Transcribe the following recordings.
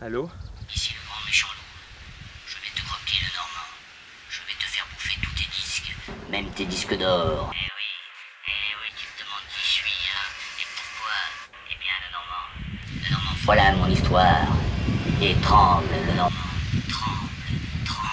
Allô? Ici le grand méchant loup. Je vais te croquer le Normand. Je vais te faire bouffer tous tes disques. Même tes disques d'or. Eh oui, tu te demandes qui je suis, hein? Et pourquoi? Eh bien, le Normand. Le Normand, voilà mon histoire. Et tremble, le Normand. Tremble, tremble.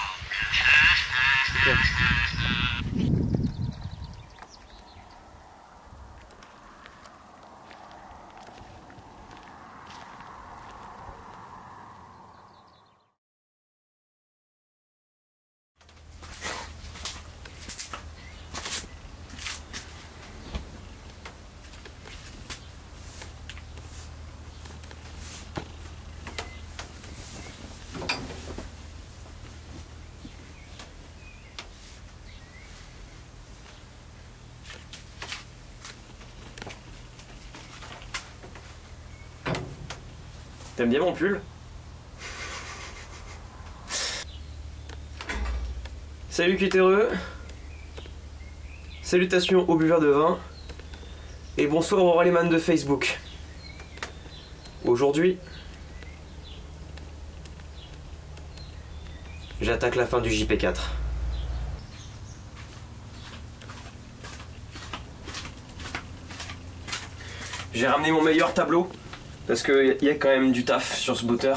T'aimes bien mon pull? Salut Cutéreux. Salutations aux buveurs de vin. Et bonsoir aux rallyman de Facebook. Aujourd'hui, j'attaque la fin du JP4. J'ai ramené mon meilleur tableau. Parce qu'il y a quand même du taf sur ce booter.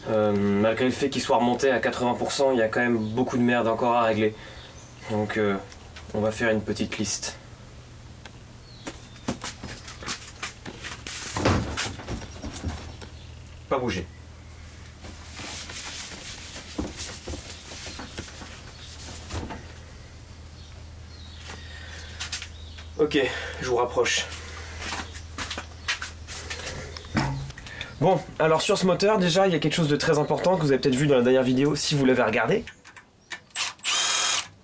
Malgré le fait qu'il soit remonté à 80%, il y a quand même beaucoup de merde encore à régler. Donc on va faire une petite liste. Pas bouger. Ok, je vous rapproche. Bon, alors sur ce moteur, déjà, il y a quelque chose de très important que vous avez peut-être vu dans la dernière vidéo, si vous l'avez regardé.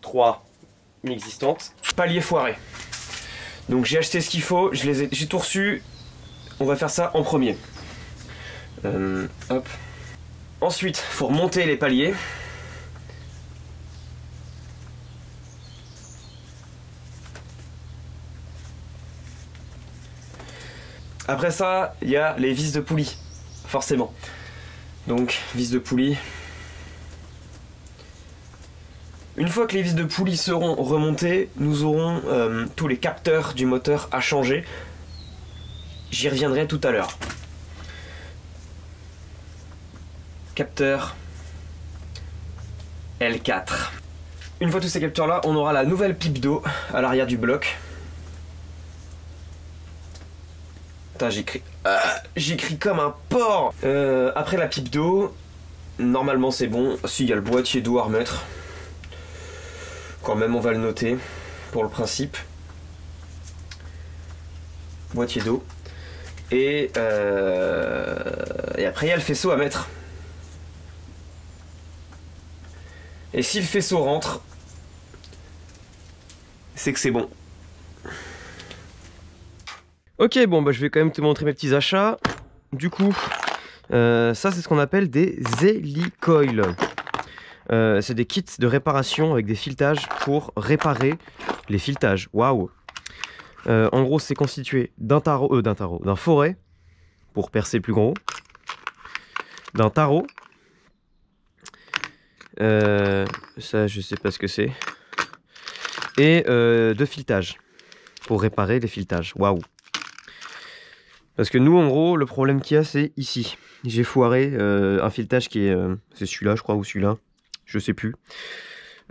3 inexistantes. Palier foiré. Donc j'ai acheté ce qu'il faut, j'ai tout reçu. On va faire ça en premier. Hop. Ensuite, il faut remonter les paliers. Après ça, il y a les vis de poulie, forcément. Donc vis de poulie. Une fois que les vis de poulie seront remontées, nous aurons tous les capteurs du moteur à changer. J'y reviendrai tout à l'heure. Capteur L4. Une fois tous ces capteurs là, on aura la nouvelle pipe d'eau à l'arrière du bloc. Putain, j'écris comme un porc. Après la pipe d'eau, normalement c'est bon. Si, il y a le boîtier d'eau à remettre. Quand même, on va le noter pour le principe. Boîtier d'eau. Et après, il y a le faisceau à mettre. Et si le faisceau rentre, c'est que c'est bon. Ok, bon, bah, je vais quand même te montrer mes petits achats. Du coup, ça, c'est ce qu'on appelle des hélicoils. C'est des kits de réparation avec des filetages pour réparer les filetages. Waouh! En gros, c'est constitué d'un forêt pour percer plus gros, d'un tarot. Ça, je sais pas ce que c'est. Et de filetage pour réparer les filetages. Waouh! Parce que nous, en gros, le problème qu'il y a, c'est ici. J'ai foiré un filetage qui est... c'est celui-là, je crois, ou celui-là. Je sais plus.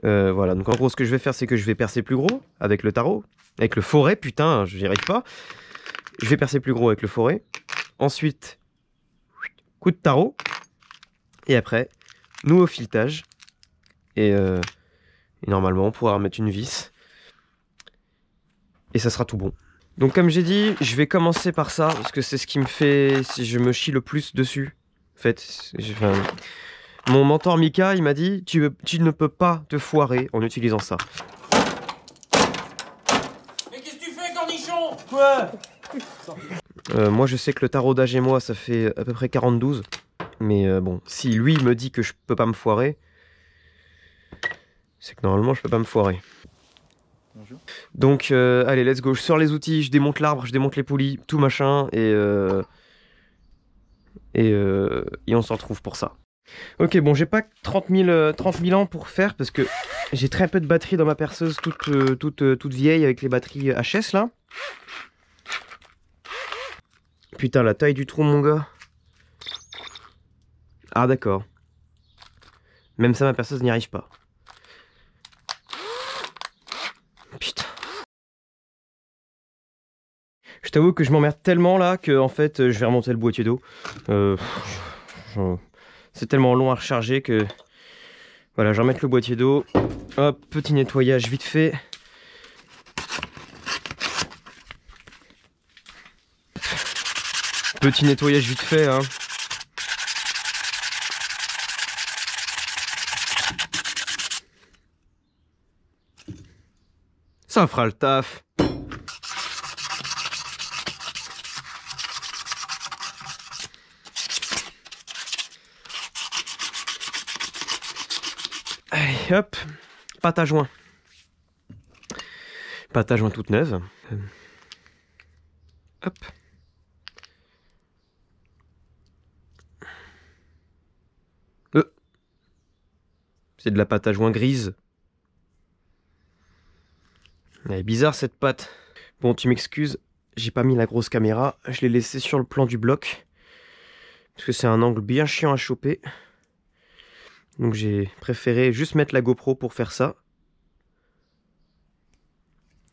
Voilà, donc en gros, ce que je vais faire, c'est que je vais percer plus gros avec le tarot. Avec le forêt, putain, je n'y arrive pas. Je vais percer plus gros avec le forêt. Ensuite, coup de tarot. Et après, nouveau filetage. Et normalement, on pourra remettre une vis. Et ça sera tout bon. Donc comme j'ai dit, je vais commencer par ça. Parce que c'est ce qui me fait... Si je me chie le plus dessus. En fait, mon mentor Mika, il m'a dit, tu ne peux pas te foirer en utilisant ça. Mais qu'est-ce que tu fais, cornichon? Quoi? Moi, je sais que le tarot d'âge et moi, ça fait à peu près 42. Mais bon, si lui me dit que je peux pas me foirer, c'est que normalement, je peux pas me foirer. Bonjour. Donc, allez, let's go. Je sors les outils, je démonte l'arbre, je démonte les poulies, tout machin, et on se retrouve pour ça. Ok, bon, j'ai pas 30 000 ans pour faire parce que j'ai très peu de batterie dans ma perceuse toute vieille avec les batteries HS là. Putain, la taille du trou, mon gars. Ah, d'accord. Même ça, ma perceuse n'y arrive pas. Putain. Je t'avoue que je m'emmerde tellement là que en fait, je vais remonter le boîtier d'eau. C'est tellement long à recharger que... Voilà, je vais remettre le boîtier d'eau. Hop, petit nettoyage vite fait. Petit nettoyage vite fait, hein. Ça fera le taf. Allez, hop, pâte à joint. Pâte à joint toute neuve. Hop. C'est de la pâte à joint grise. Elle est bizarre cette pâte. Bon, tu m'excuses, j'ai pas mis la grosse caméra. Je l'ai laissée sur le plan du bloc. Parce que c'est un angle bien chiant à choper. Donc j'ai préféré juste mettre la GoPro pour faire ça.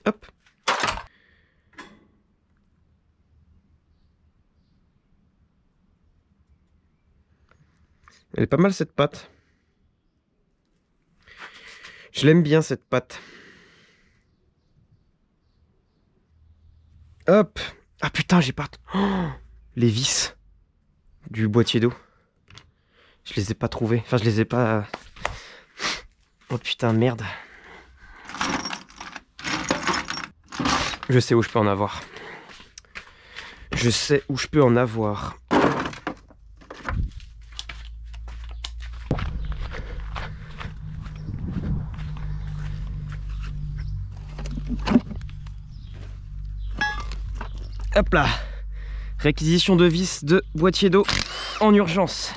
Hop. Elle est pas mal cette pâte. Je l'aime bien cette pâte. Hop. Ah putain, j'ai pas... Oh, les vis du boîtier d'eau. Je les ai pas trouvées. Enfin, je les ai pas... Oh putain, merde. Je sais où je peux en avoir. Je sais où je peux en avoir. Hop là. Réquisition de vis de boîtier d'eau en urgence.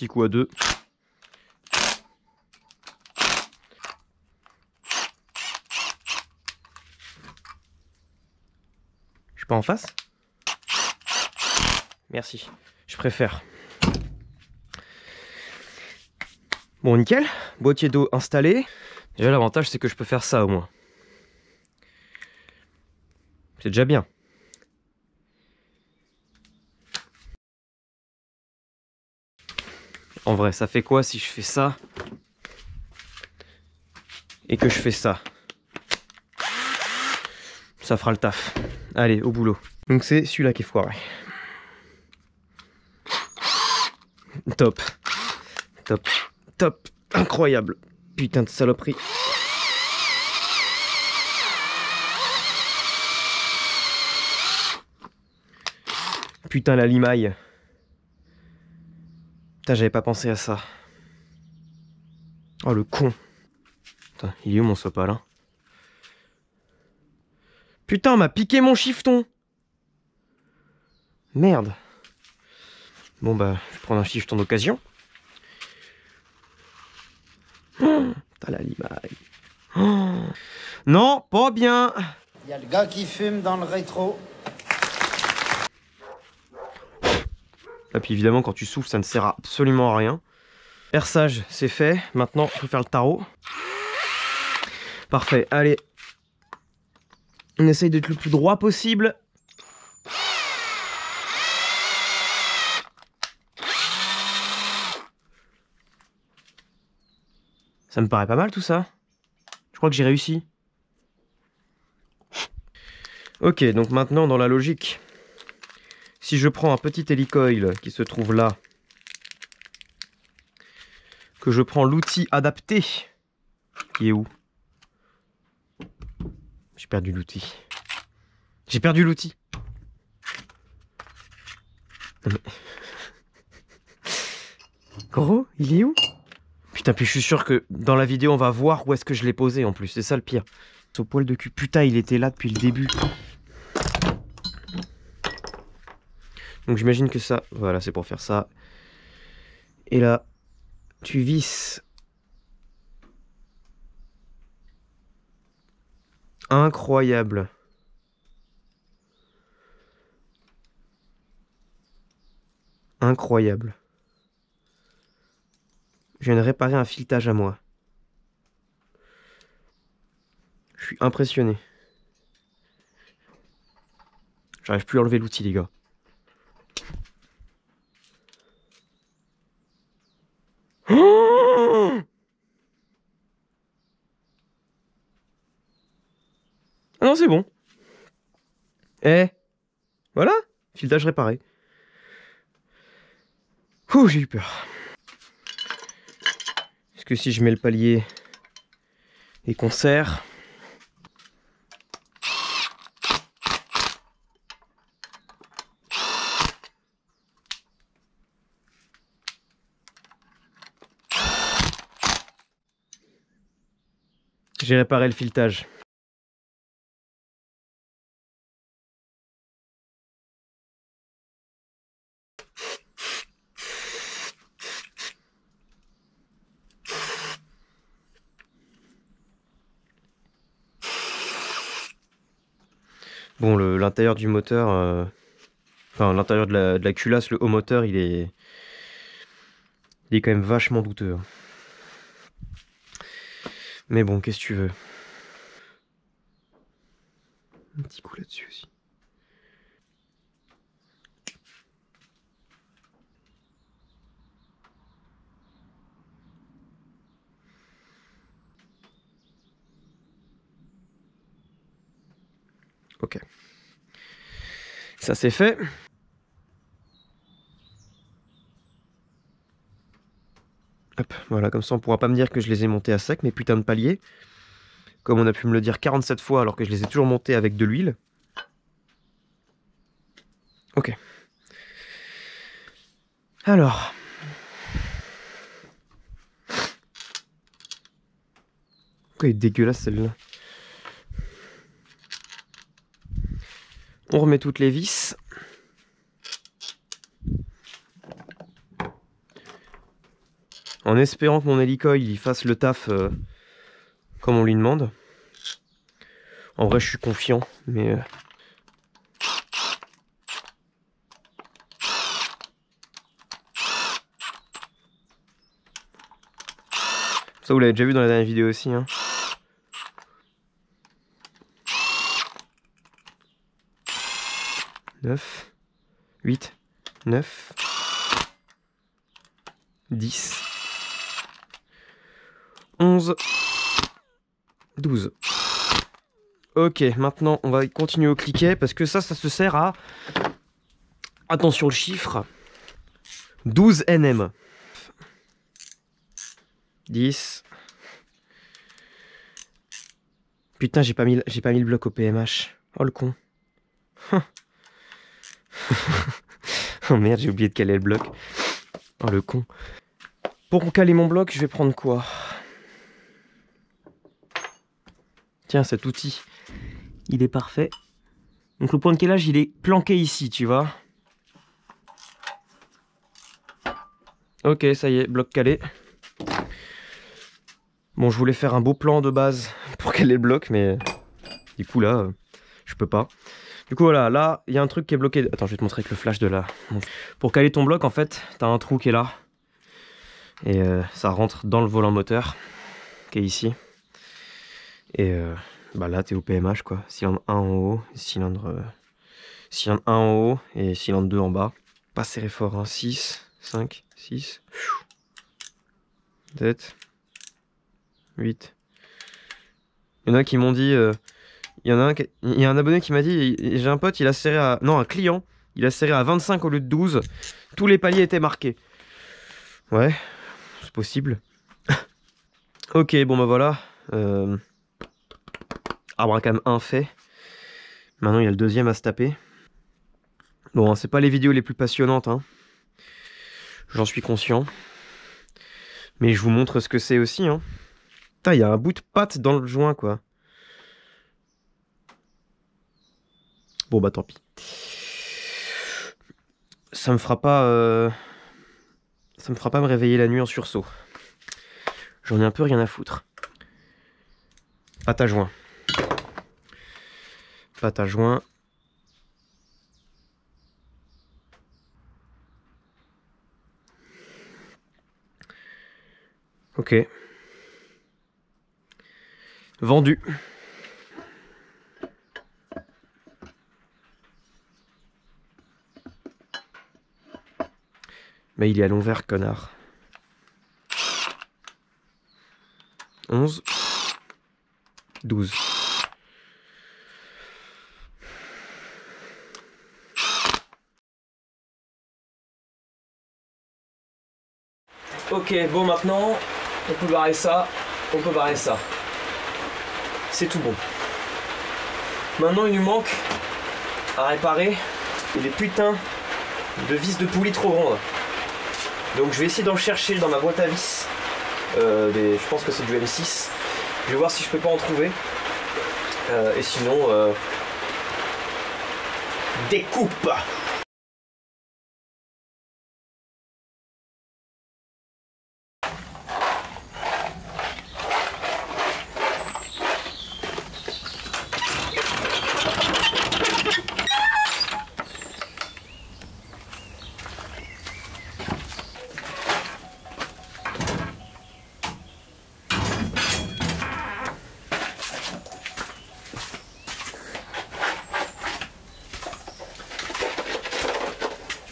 petit coup à deux. Je suis pas en face? Merci, je préfère. Bon, nickel. Boîtier d'eau installé. Déjà, l'avantage, c'est que je peux faire ça au moins. C'est déjà bien. En vrai, ça fait quoi si je fais ça et que je fais ça? Ça fera le taf. Allez, au boulot. Donc c'est celui-là qui est foiré. Top. Top. Top. Incroyable. Putain de saloperie. Putain la limaille. Putain, j'avais pas pensé à ça. Oh le con. Putain, il est où mon sopal hein? Putain, on m'a piqué mon chiffeton. Merde. Bon bah, je vais prendre un chiffeton d'occasion. Oh, t'as la limaille. Oh. Non, pas bien. Il y a le gars qui fume dans le rétro. Et puis évidemment, quand tu souffles, ça ne sert absolument à rien. Perçage, c'est fait. Maintenant, il faut faire le tarot. Parfait, allez. On essaye d'être le plus droit possible. Ça me paraît pas mal tout ça. Je crois que j'ai réussi. Ok, donc maintenant dans la logique, si je prends un petit hélicoil qui se trouve là, que je prends l'outil adapté, qui est où? J'ai perdu l'outil. J'ai perdu l'outil. Gros, il est où? Putain, puis je suis sûr que dans la vidéo, on va voir où est-ce que je l'ai posé en plus. C'est ça le pire. Au poil de cul. Putain, il était là depuis le début. Donc j'imagine que ça... Voilà, c'est pour faire ça. Et là, tu visses. Incroyable. Incroyable. Je viens de réparer un filetage à moi. Je suis impressionné. J'arrive plus à enlever l'outil, les gars. Oh ah non, c'est bon. Eh, voilà, filetage réparé. Ouh, j'ai eu peur. Est-ce que si je mets le palier et qu'on serre... J'ai réparé le filetage. Bon, l'intérieur du moteur, enfin l'intérieur de la culasse, le haut moteur, il est quand même vachement douteux. Mais bon, qu'est-ce que tu veux? Un petit coup là-dessus aussi. Ok. Ça c'est fait. Hop, voilà, comme ça on pourra pas me dire que je les ai montés à sec, mes putains de paliers. Comme on a pu me le dire 47 fois alors que je les ai toujours montés avec de l'huile. Ok. Alors. Pourquoi elle est dégueulasse celle-là? On remet toutes les vis. En espérant que mon hélicoil il fasse le taf comme on lui demande. En vrai je suis confiant, mais... Ça vous l'avez déjà vu dans la dernière vidéo aussi. Hein. Neuf, 8, 9, 10, 11, 12. Ok, maintenant on va continuer au cliquet parce que ça se sert à... Attention le chiffre. 12 NM. 10. Putain, j'ai pas mis le bloc au PMH. Oh le con. Oh merde, j'ai oublié de caler le bloc. Oh le con. Pour caler mon bloc, je vais prendre quoi? Tiens, cet outil, il est parfait. Donc le point de calage, il est planqué ici, tu vois. Ok, ça y est, bloc calé. Bon, je voulais faire un beau plan de base pour caler le bloc, mais du coup là, je peux pas. Du coup voilà, là, il y a un truc qui est bloqué. Attends, je vais te montrer avec le flash de là. Pour caler ton bloc, en fait, t'as un trou qui est là. Et ça rentre dans le volant moteur, qui est ici. Et bah là, t'es au PMH, quoi. Cylindre 1 en haut, cylindre 1 en haut et cylindre 2 en bas. Pas serré fort, hein. 6, 5, 6. 7, 8. Il y en a qui m'ont dit... il y a un abonné qui m'a dit, j'ai un pote, il a serré à... Non, un client, il a serré à 25 au lieu de 12. Tous les paliers étaient marqués. Ouais, c'est possible. Ok, bon bah voilà. Abracam 1 fait. Maintenant, il y a le deuxième à se taper. Bon, c'est pas les vidéos les plus passionnantes, hein. J'en suis conscient. Mais je vous montre ce que c'est aussi, hein. Putain, il y a un bout de patte dans le joint, quoi. Bon bah tant pis. Ça me fera pas me réveiller la nuit en sursaut. J'en ai un peu rien à foutre. Pâte à joint. Pâte à joint. Ok. Vendu. Mais il est à l'envers, connard. 11. 12. Ok, bon maintenant, on peut barrer ça, on peut barrer ça. C'est tout bon. Maintenant il nous manque à réparer les putains de vis de poulie trop grandes. Donc je vais essayer d'en chercher dans ma boîte à vis. Je pense que c'est du M6. Je vais voir si je peux pas en trouver. Et sinon, découpe.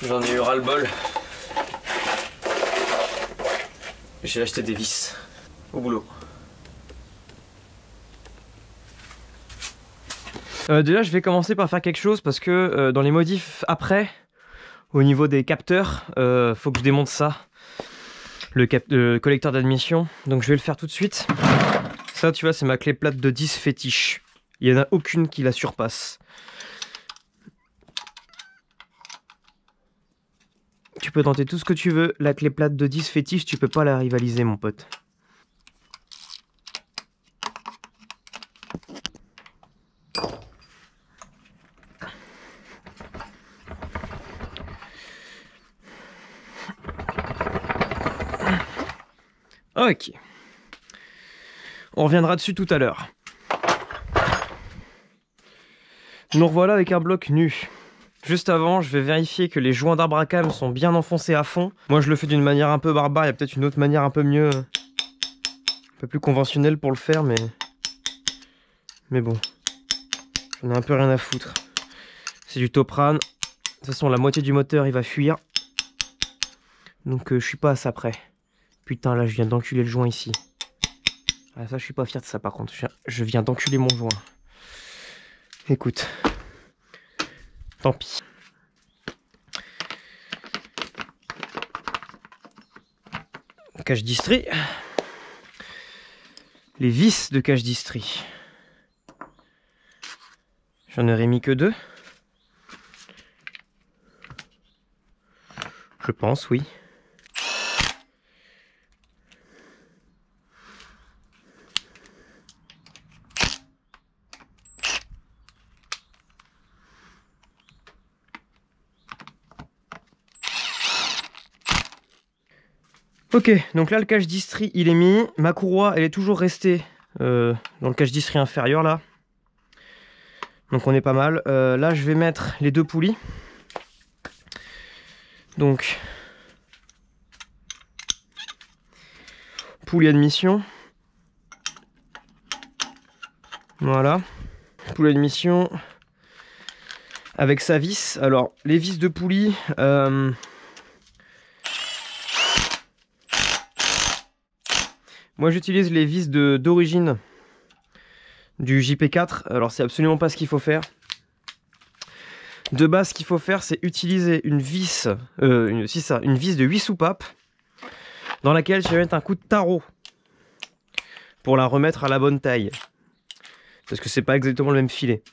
J'en ai eu ras-le-bol. J'ai acheté des vis. Au boulot. Déjà, je vais commencer par faire quelque chose parce que dans les modifs après, au niveau des capteurs, faut que je démonte ça. Le collecteur d'admission. Donc je vais le faire tout de suite. Ça, tu vois, c'est ma clé plate de 10 fétiche. Il n'y en a aucune qui la surpasse. Tu peux tenter tout ce que tu veux, la clé plate de 10 fétiche, tu peux pas la rivaliser, mon pote. Ok. On reviendra dessus tout à l'heure. Nous revoilà avec un bloc nu. Juste avant, je vais vérifier que les joints d'arbre à cam sont bien enfoncés à fond. Moi, je le fais d'une manière un peu barbare. Il y a peut-être une autre manière un peu mieux, un peu plus conventionnelle pour le faire, mais bon, j'en ai un peu rien à foutre. C'est du Toprane. De toute façon, la moitié du moteur, il va fuir. Donc, je suis pas à ça près. Putain, là, je viens d'enculer le joint ici. Ah, ça, je suis pas fier de ça, par contre. Je viens d'enculer mon joint. Écoute. Tant pis. Cache distri. Les vis de cache distri. J'en aurais mis que 2. Je pense, oui. Ok, donc là le cache distri il est mis, ma courroie elle est toujours restée dans le cache distri inférieur là. Donc on est pas mal. Là je vais mettre les 2 poulies. Donc poulie admission. Voilà. Poulie admission avec sa vis. Alors les vis de poulie... moi j'utilise les vis d'origine du JP4, alors c'est absolument pas ce qu'il faut faire. De base ce qu'il faut faire c'est utiliser une vis, une vis de 8 soupapes dans laquelle je vais mettre un coup de tarot pour la remettre à la bonne taille. Parce que c'est pas exactement le même filet.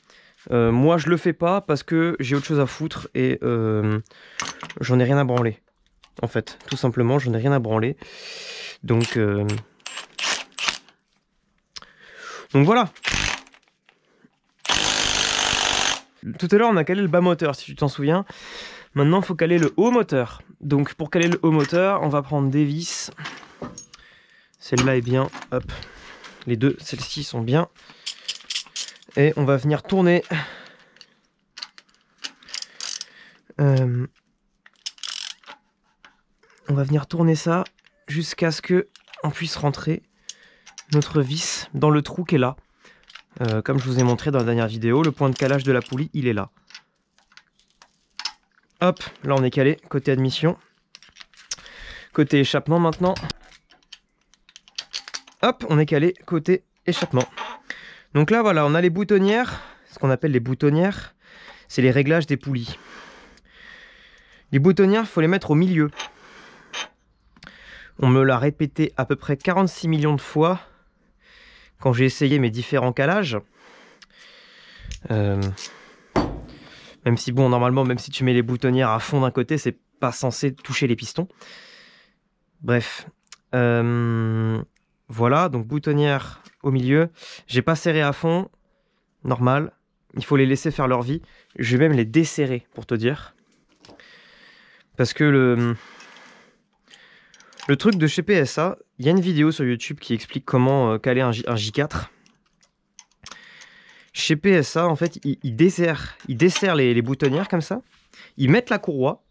Moi je le fais pas parce que j'ai autre chose à foutre et j'en ai rien à branler. En fait, tout simplement j'en ai rien à branler. Donc voilà. Tout à l'heure on a calé le bas moteur si tu t'en souviens. Maintenant il faut caler le haut moteur. Donc pour caler le haut moteur on va prendre des vis. Celle-là est bien. Hop. Les deux, celles-ci sont bien. Et on va venir tourner. On va venir tourner ça jusqu'à ce que on puisse rentrer notre vis dans le trou qui est là. Comme je vous ai montré dans la dernière vidéo, le point de calage de la poulie, il est là. Hop, là on est calé, côté admission. Côté échappement maintenant. Hop, on est calé, côté échappement. Donc là voilà, on a les boutonnières, ce qu'on appelle les boutonnières, c'est les réglages des poulies. Les boutonnières, il faut les mettre au milieu. On me l'a répété à peu près 46 millions de fois quand j'ai essayé mes différents calages. Même si bon, normalement, même si tu mets les boutonnières à fond d'un côté, c'est pas censé toucher les pistons. Bref. Voilà, donc boutonnières au milieu. J'ai pas serré à fond. Normal. Il faut les laisser faire leur vie. Je vais même les desserrer, pour te dire. Parce que le truc de chez PSA, il y a une vidéo sur YouTube qui explique comment caler un J4. Chez PSA, en fait, ils desserrent les boutonnières comme ça. Ils mettent la courroie.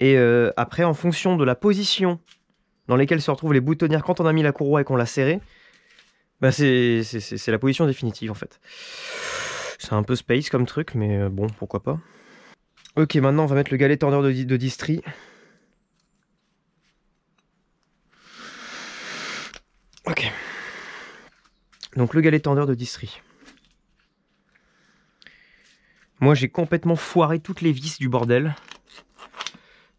Et après, en fonction de la position dans laquelle se retrouvent les boutonnières quand on a mis la courroie et qu'on l'a serrée, bah c'est la position définitive en fait. C'est un peu space comme truc, mais bon, pourquoi pas. Ok, maintenant on va mettre le galet tendeur de distri. Ok. Donc le galet tendeur de distri. Moi j'ai complètement foiré toutes les vis du bordel.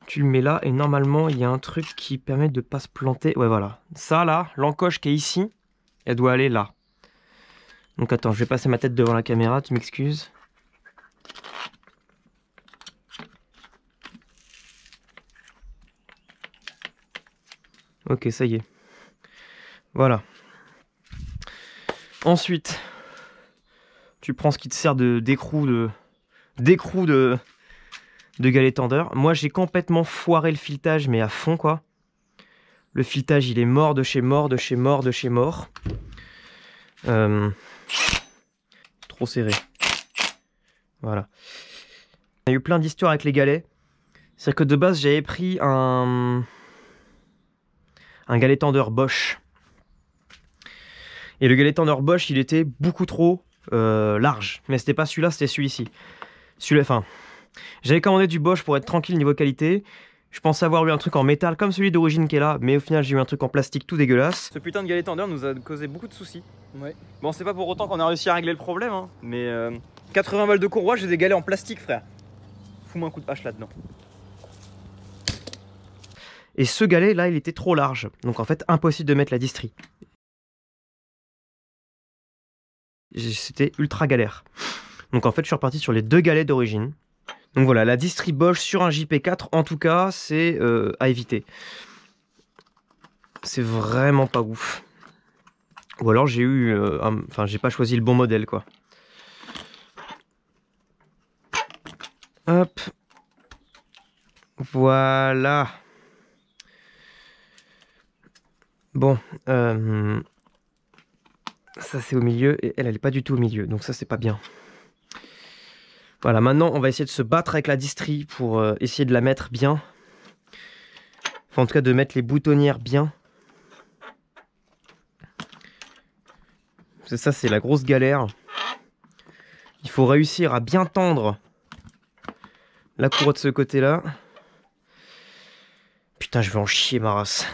Tu le mets là et normalement il y a un truc qui permet de pas se planter. Ouais voilà. Ça là, l'encoche qui est ici, elle doit aller là. Donc attends, je vais passer ma tête devant la caméra, tu m'excuses. Ok, ça y est. Voilà. Ensuite, tu prends ce qui te sert d'écrou de galet tendeur. Moi, j'ai complètement foiré le filetage, mais à fond, quoi. Le filetage, il est mort de chez mort, de chez mort, de chez mort. Trop serré. Voilà. Il y a eu plein d'histoires avec les galets. C'est-à-dire que de base, j'avais pris un galet tendeur Bosch. Et le galet tendeur Bosch, il était beaucoup trop large. Mais c'était pas celui-là, c'était celui-ci. Celui-là, enfin, j'avais commandé du Bosch pour être tranquille niveau qualité. Je pensais avoir eu un truc en métal comme celui d'origine qui est là, mais au final j'ai eu un truc en plastique tout dégueulasse. Ce putain de galet tendeur nous a causé beaucoup de soucis. Ouais. Bon, c'est pas pour autant qu'on a réussi à régler le problème, hein, mais 80 balles de courroie, j'ai des galets en plastique, frère. Fous-moi un coup de hache là-dedans. Et ce galet là, il était trop large, donc en fait impossible de mettre la distrie. C'était ultra galère. Donc en fait je suis reparti sur les 2 galets d'origine. Donc voilà, la distrie Bosch sur un JP4, en tout cas, c'est à éviter. C'est vraiment pas ouf. Ou alors j'ai eu... Enfin, j'ai pas choisi le bon modèle, quoi. Hop. Voilà. Bon. Ça, c'est au milieu. Et elle est pas du tout au milieu. Donc ça, c'est pas bien. Voilà, maintenant on va essayer de se battre avec la distrie pour essayer de la mettre bien. Enfin, en tout cas de mettre les boutonnières bien. Parce que ça c'est la grosse galère. Il faut réussir à bien tendre la courroie de ce côté-là. Putain, je vais en chier ma race.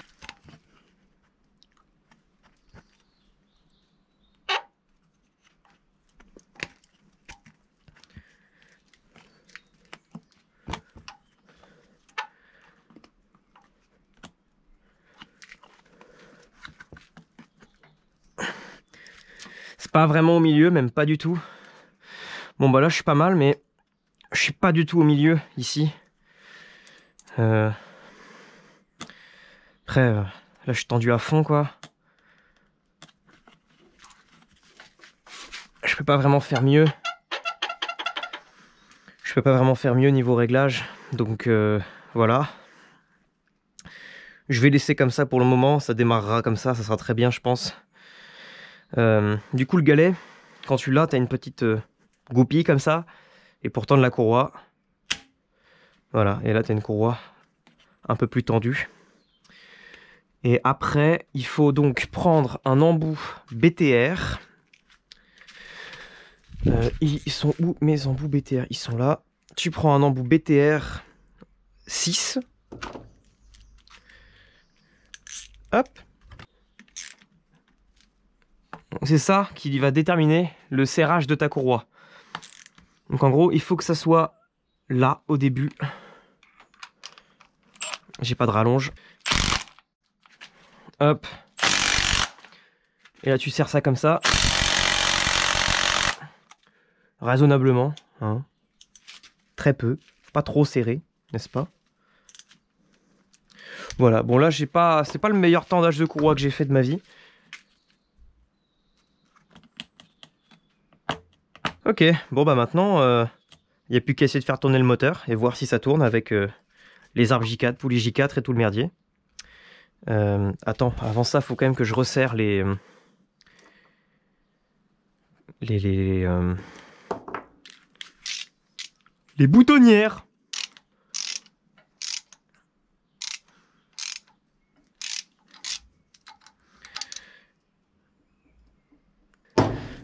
Pas vraiment au milieu, même pas du tout. Bon bah là je suis pas mal, mais je suis pas du tout au milieu ici. Après là je suis tendu à fond quoi. Je peux pas vraiment faire mieux. Je peux pas vraiment faire mieux niveau réglage. Donc voilà. Je vais laisser comme ça pour le moment. Ça démarrera comme ça sera très bien je pense. Du coup le galet, quand tu l'as, t'as une petite goupille comme ça, et pourtant de la courroie. Voilà, et là t'as une courroie un peu plus tendue. Et après, il faut donc prendre un embout BTR. Ils sont où mes embouts BTR? Ils sont là. Tu prends un embout BTR 6. Hop. C'est ça qui va déterminer le serrage de ta courroie. Donc en gros, il faut que ça soit là au début. J'ai pas de rallonge. Hop. Et là tu serres ça comme ça. Raisonnablement. Hein. Très peu. Pas trop serré, n'est-ce pas? Voilà. Bon là, c'est pas le meilleur tendage de courroie que j'ai fait de ma vie. Ok, bon bah maintenant, il n'y a plus qu'à essayer de faire tourner le moteur et voir si ça tourne avec les arbres J4, poulies J4 et tout le merdier. Attends, avant ça, il faut quand même que je resserre les boutonnières.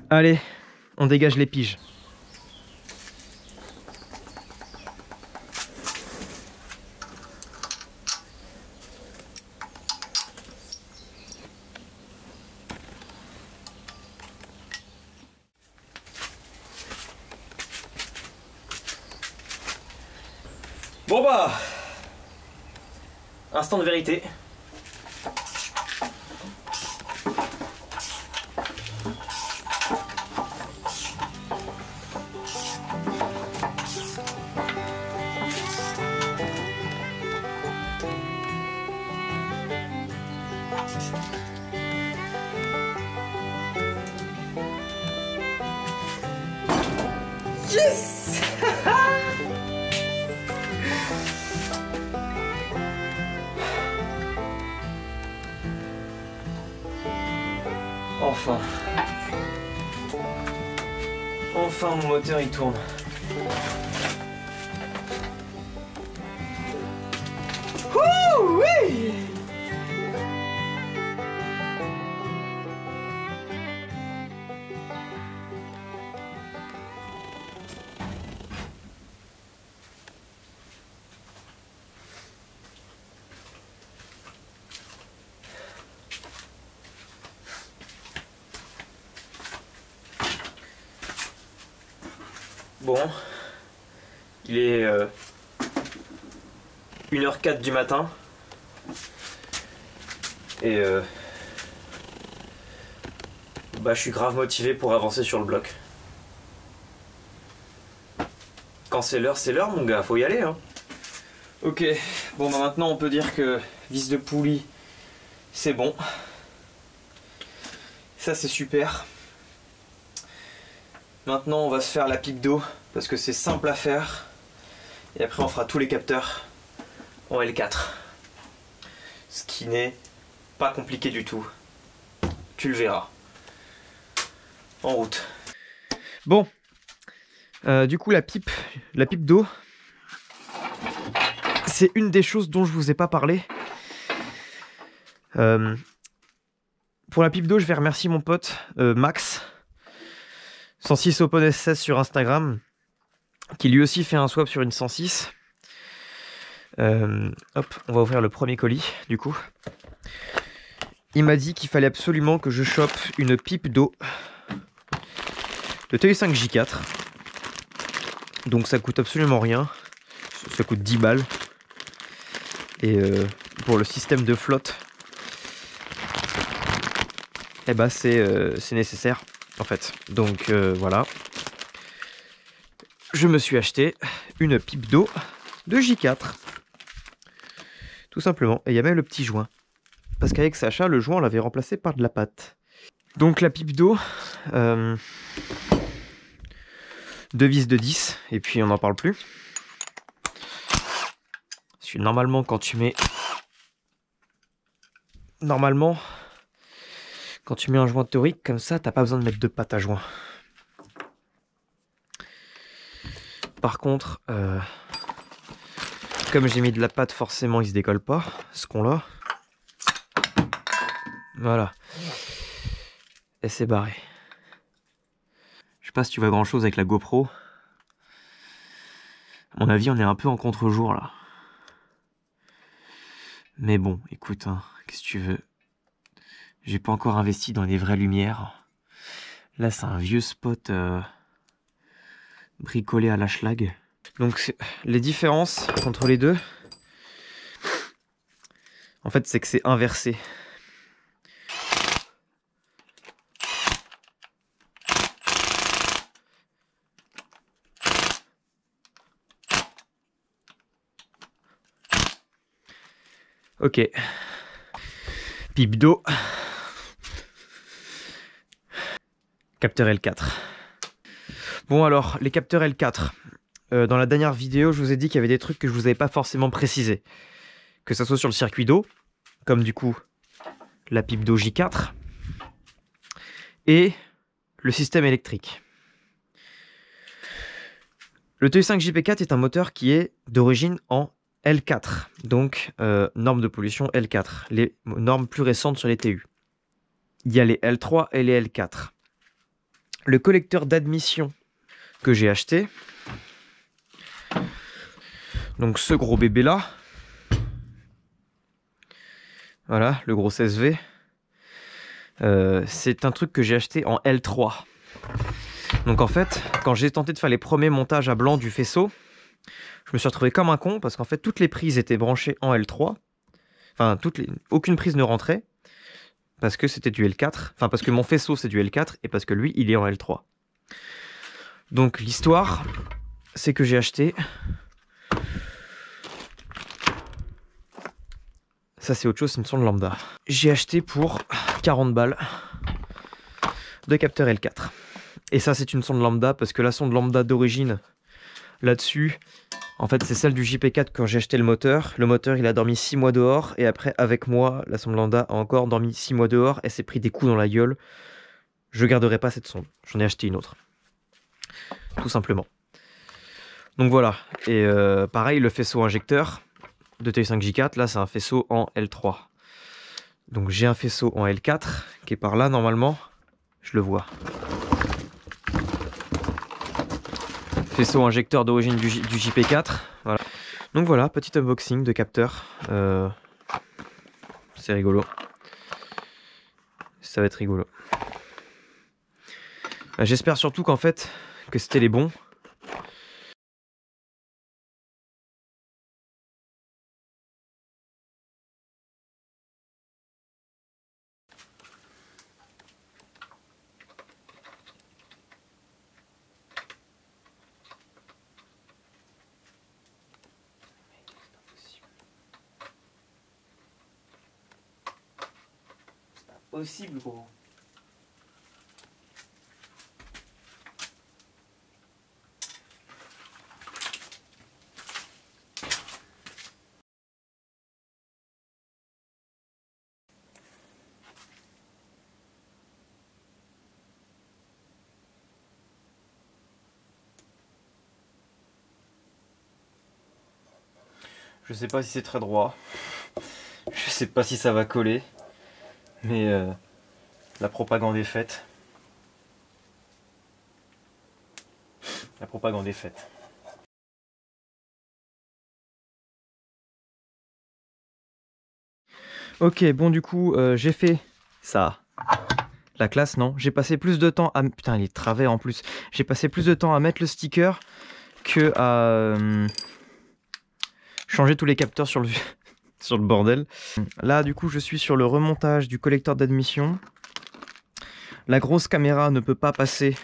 Allez, on dégage les piges. Bon bah, instant de vérité. Yes! Enfin. Enfin mon moteur il tourne. Ouh, oui. Bon, il est 1h04 du matin et bah, je suis grave motivé pour avancer sur le bloc. Quand c'est l'heure mon gars, faut y aller hein. Ok, bon bah maintenant on peut dire que vis de poulie c'est bon. Ça c'est super. Maintenant on va se faire la pipe d'eau parce que c'est simple à faire et après on fera tous les capteurs en L4, ce qui n'est pas compliqué du tout, tu le verras. En route. Bon, du coup la pipe d'eau, c'est une des choses dont je vous ai pas parlé. Pour la pipe d'eau je vais remercier mon pote Max 106 OpenS16 sur Instagram, qui lui aussi fait un swap sur une 106. Hop, on va ouvrir le premier colis, du coup. Il m'a dit qu'il fallait absolument que je chope une pipe d'eau de TU5 J4. Donc ça coûte absolument rien. Ça coûte 10 balles. Et pour le système de flotte, eh ben c'est nécessaire. En fait, donc voilà, je me suis acheté une pipe d'eau de J4, tout simplement, et il y a même le petit joint, parce qu'avec Sacha, le joint, on l'avait remplacé par de la pâte. Donc la pipe d'eau, 2 vis de 10, et puis on n'en parle plus. Parce que normalement, quand tu mets... Quand tu mets un joint torique comme ça, t'as pas besoin de mettre de pâte à joint. Par contre, comme j'ai mis de la pâte, forcément il se décolle pas, ce qu'on l'a. Voilà. Et c'est barré. Je sais pas si tu vois grand chose avec la GoPro. À mon avis, on est un peu en contre-jour là. Mais bon, écoute, hein, qu'est-ce que tu veux? J'ai pas encore investi dans les vraies lumières. Là, c'est un vieux spot bricolé à la schlag. Donc, les différences entre les deux, en fait, c'est que c'est inversé. Ok. Pipe d'eau. Capteur L4. Bon alors, les capteurs L4. Dans la dernière vidéo, je vous ai dit qu'il y avait des trucs que je vous avais pas forcément précisé. Que ça soit sur le circuit d'eau, comme du coup la pipe d'eau J4, et le système électrique. Le TU5 JP4 est un moteur qui est d'origine en L4, donc normes de pollution L4, les normes plus récentes sur les TU. Il y a les L3 et les L4. Le collecteur d'admission que j'ai acheté, donc ce gros bébé là, voilà, le gros CSV, c'est un truc que j'ai acheté en L3. Donc en fait, quand j'ai tenté de faire les premiers montages à blanc du faisceau, je me suis retrouvé comme un con parce qu'en fait toutes les prises étaient branchées en L3. Enfin, aucune prise ne rentrait parce que c'était du L4. Enfin, parce que mon faisceau c'est du L4 et parce que lui il est en L3. Donc l'histoire, c'est que j'ai acheté... Ça c'est autre chose, c'est une sonde lambda. J'ai acheté pour 40 balles de capteur L4. Et ça c'est une sonde lambda parce que la sonde lambda d'origine là-dessus, en fait c'est celle du JP4 quand j'ai acheté le moteur. Le moteur il a dormi 6 mois dehors et après avec moi la sonde lambda a encore dormi 6 mois dehors et s'est pris des coups dans la gueule. je garderai pas cette sonde. J'en ai acheté une autre. Tout simplement. Donc voilà. Et pareil, le faisceau injecteur de TU5J4, là c'est un faisceau en L3. Donc j'ai un faisceau en L4 qui est par là normalement. Je le vois. Faisceau injecteur d'origine du JP4. Voilà. Donc voilà, petit unboxing de capteur. C'est rigolo. Ça va être rigolo. J'espère surtout qu'en fait, que c'était les bons. Possible, gros. Je sais pas si c'est très droit. Je sais pas si ça va coller. Mais la propagande est faite. La propagande est faite. Ok, bon du coup, j'ai fait ça. La classe, non. J'ai passé plus de temps à... Putain, il est travers en plus. J'ai passé plus de temps à mettre le sticker que à changer tous les capteurs sur le... sur le bordel. Là, du coup, je suis sur le remontage du collecteur d'admission. La grosse caméra ne peut pas passer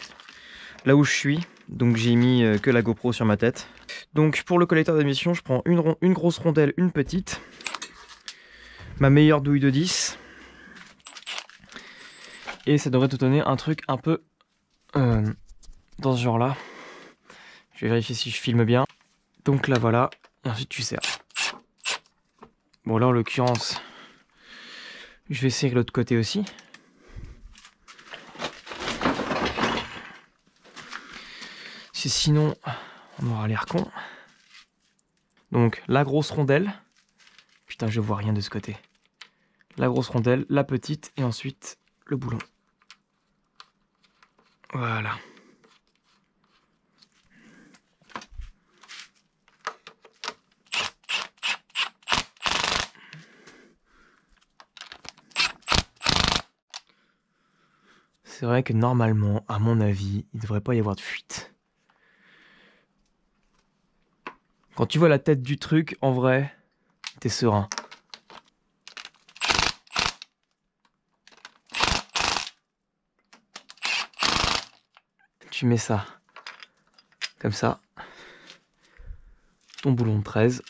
là où je suis. Donc j'ai mis que la GoPro sur ma tête. Donc pour le collecteur d'admission, je prends une grosse rondelle, une petite. Ma meilleure douille de 10. Et ça devrait te donner un truc un peu dans ce genre là. Je vais vérifier si je filme bien. Donc là voilà. Et ensuite tu serres. Bon là en l'occurrence, je vais essayer de l'autre côté aussi. Sinon on aura l'air con. Donc la grosse rondelle. Putain, je vois rien de ce côté. La grosse rondelle, la petite et ensuite le boulon. Voilà. C'est vrai que normalement, à mon avis, il ne devrait pas y avoir de fuite. Quand tu vois la tête du truc, en vrai, t'es serein. Tu mets ça, comme ça, ton boulon de 13,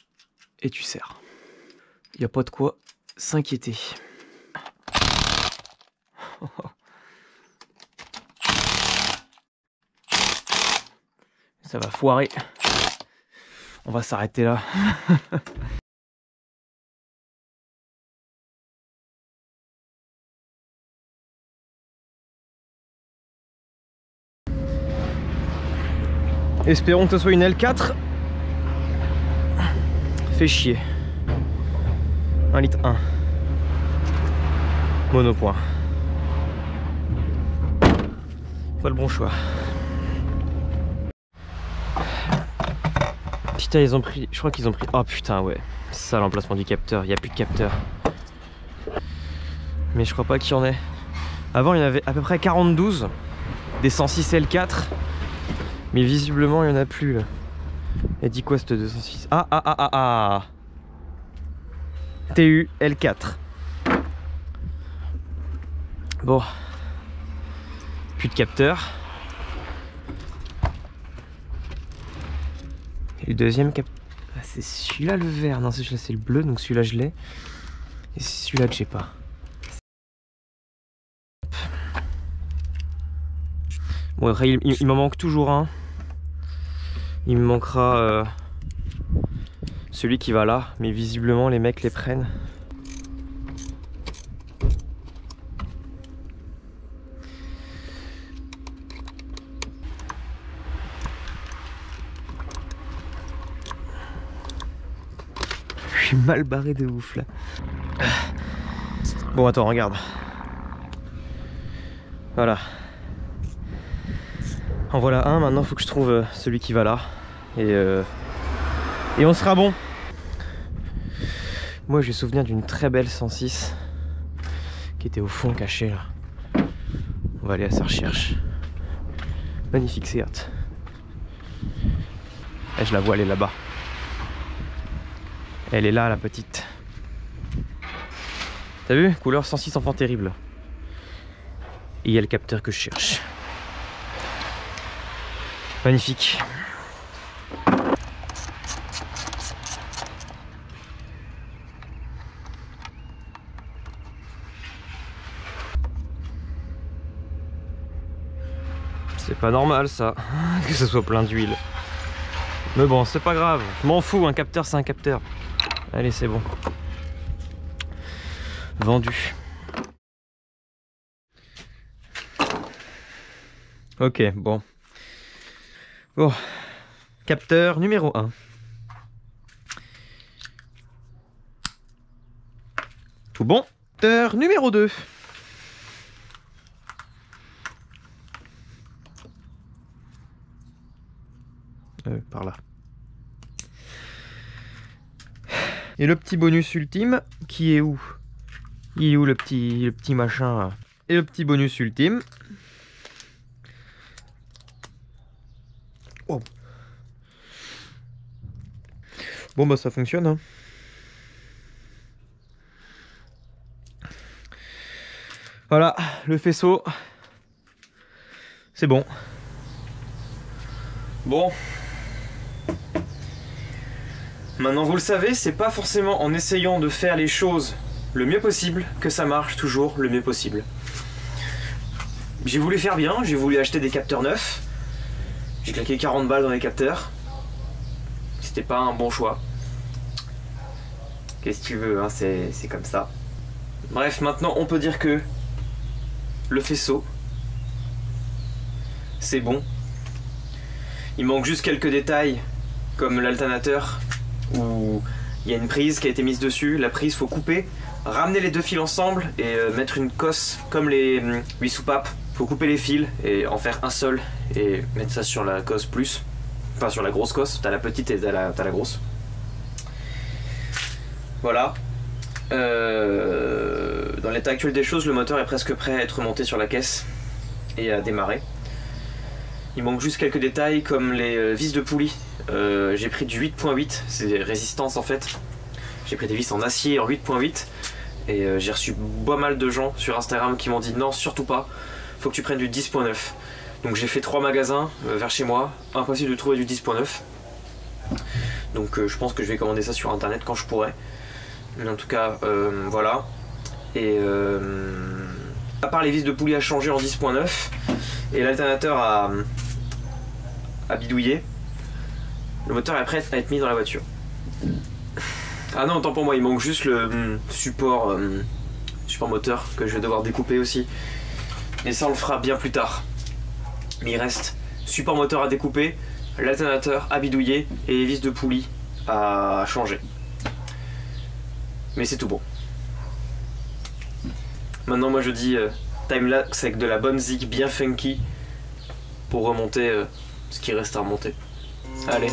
et tu serres. Il n'y a pas de quoi s'inquiéter. Ça va foirer. On va s'arrêter là. Espérons que ce soit une L4. Fait chier. 1 litre 1. Monopoint. Pas le bon choix. Putain, ils ont pris... Je crois qu'ils ont pris... Oh putain, ouais. C'est ça l'emplacement du capteur. Il n'y a plus de capteur. Mais je crois pas qu'il y en ait. Avant, il y en avait à peu près 42. Des 106 L4. Mais visiblement, il n'y en a plus. Là. Elle dit quoi cette 206? Ah. TU L4. Bon. Plus de capteur. Et le deuxième capteur. Ah, c'est celui-là le vert. Non, celui-là c'est le bleu. Donc celui-là je l'ai. Et c'est celui-là que j'ai pas. Bon, après, il m'en manque toujours un. Il me manquera celui qui va là. Mais visiblement, les mecs les prennent. suis mal barré de ouf là. Bon attends, regarde. Voilà. En voilà un, maintenant il faut que je trouve celui qui va là. Et on sera bon. Moi j'ai souvenir d'une très belle 106 qui était au fond cachée là. On va aller à sa recherche. Magnifique Seat. Et je la vois, elle est là-bas. Elle est là, la petite. T'as vu? Couleur 106 enfant terrible. Et il y a le capteur que je cherche. Magnifique. C'est pas normal ça, que ce soit plein d'huile. Mais bon, c'est pas grave, je m'en fous, un capteur c'est un capteur. Allez, c'est bon. Vendu. Ok, bon. Bon, capteur numéro 1. Tout bon. Capteur numéro 2. Par là. Et le petit bonus ultime, qui est où? Il est où le petit machin là? Et le petit bonus ultime. Oh. Bon bah ça fonctionne hein. Voilà, le faisceau. C'est bon. Bon. Maintenant vous le savez, c'est pas forcément en essayant de faire les choses le mieux possible que ça marche toujours le mieux possible. J'ai voulu faire bien, j'ai voulu acheter des capteurs neufs. J'ai claqué 40 balles dans les capteurs. C'était pas un bon choix. Qu'est-ce que tu veux, hein, c'est comme ça. Bref, maintenant on peut dire que le faisceau, c'est bon. Il manque juste quelques détails comme l'alternateur où il y a une prise qui a été mise dessus. La prise, faut couper, ramener les deux fils ensemble et mettre une cosse comme les 8 soupapes. Faut couper les fils et en faire un seul et mettre ça sur la cosse plus. Enfin sur la grosse cosse, t'as la petite et t'as la grosse. Voilà. Dans l'état actuel des choses, le moteur est presque prêt à être monté sur la caisse et à démarrer. Il manque juste quelques détails comme les vis de poulie. J'ai pris du 8.8, c'est des résistances en fait. J'ai pris des vis en acier en 8.8 et j'ai reçu pas mal de gens sur Instagram qui m'ont dit non, surtout pas, faut que tu prennes du 10.9. Donc j'ai fait 3 magasins vers chez moi, impossible de trouver du 10.9. Donc je pense que je vais commander ça sur internet quand je pourrai. Mais en tout cas, voilà. Et à part les vis de poulie à changer en 10.9 et l'alternateur à bidouiller, le moteur est prêt à être mis dans la voiture. Ah non, autant pour moi, il manque juste le support moteur que je vais devoir découper aussi. Mais ça on le fera bien plus tard. Mais il reste support moteur à découper, l'alternateur à bidouiller et les vis de poulie à changer. Mais c'est tout bon. Maintenant moi je dis timelapse avec de la bonne zig bien funky pour remonter ce qui reste à remonter. Allez.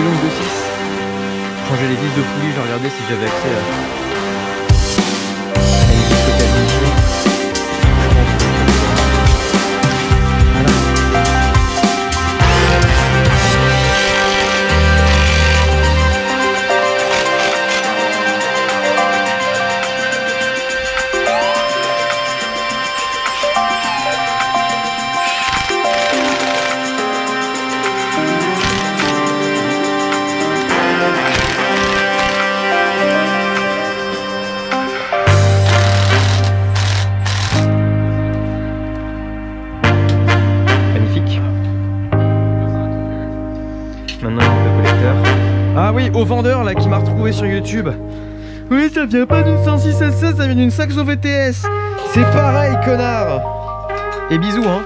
longue de 6. Changer les vis de poulie, j'ai regardé si j'avais accès à une vis côté admission. Maintenant le collecteur. Ah oui, au vendeur là qui m'a retrouvé sur YouTube. Oui, ça vient pas d'une 106 SS, ça vient d'une Saxo VTS. C'est pareil, connard. Et bisous hein.